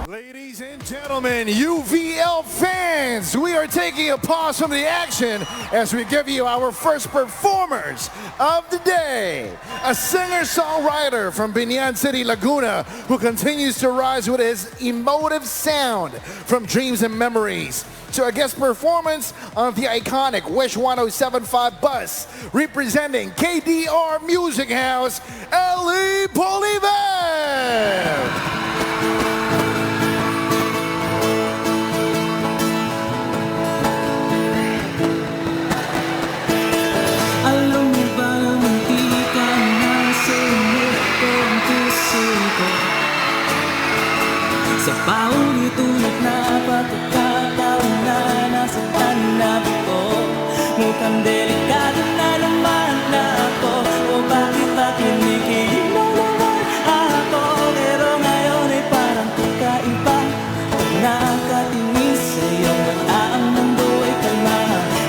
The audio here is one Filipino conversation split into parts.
Ladies and gentlemen, UVL fans, we are taking a pause from the action as we give you our first performers of the day. A singer-songwriter from Binyan City, Laguna, who continues to rise with his emotive sound from Dreams and Memories, to a guest performance on the iconic Wish 1075 bus, representing KDR Music House, Ellie Polivan. Sa paulit-ulit na pagkakataon na nasa tanap ko, mukhang delikado na naman ako. O bakit ba kinikilig mo naman ako? Pero ngayon ay parang kakaiba. Pag nakatingin sa'yo, wala ang mundo ay kalma.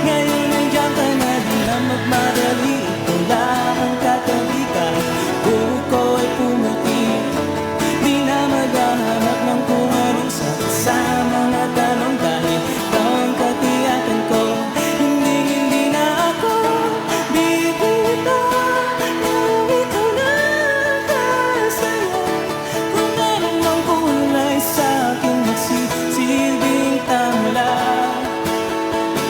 Ngayon nandiyan ka na, di na magmadali. Ito lang ang katabi ka, buho ko ay pumuti. Di na maghahanap ng kung anong sa mga tanong, dahil ikaw ang katiyakan ko. Hindi na ako bibitaw nang ikaw na sa'yo. Kung ano mang kulay sa'kin magsisilbing tangla.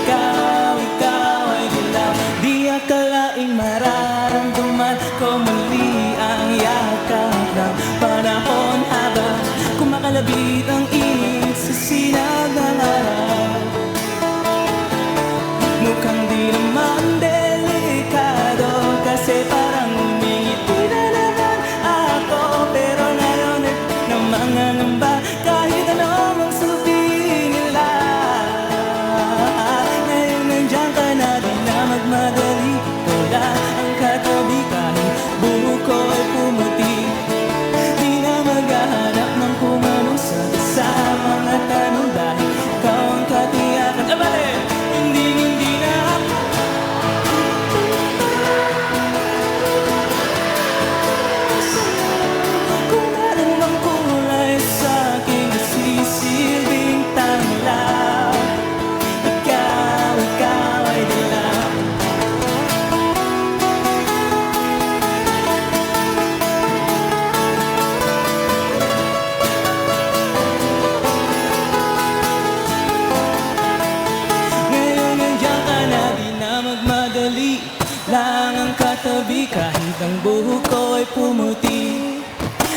Ikaw ay dilaw. Di akalaing mararamdaman ko muli ang yakap ng panahon habang kumakalabit ang init sa sinag ng araw. Mukhang di naman delikado kasi parang umingiti na naman ako. Pero ngayon ay namangangamba kahit anong ang sabihin nila. Ngayon nandiyan ka na, di na magmadali. Ikaw lang ang katabi kahit buho ko ay pumuti. Di na maghahanap ng kung anong sa mga tanong, dahil ikaw ang katiyakan. Abale! Hindi na ako kung ano mang kulay sa'kin nasisilbing tanglaw. Ikaw ay dilaw. Ngayon nandiyan ka na, di na magmadali. Lang ang katabi kahit ang buho ko ay pumuti.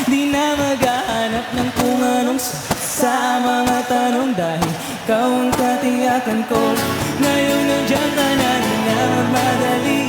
Di na maghahanap ng kung anong sa mga tanong, dahil ikaw ang katiyakan ko. Ngayon nandiyan ka na, di na magmadali.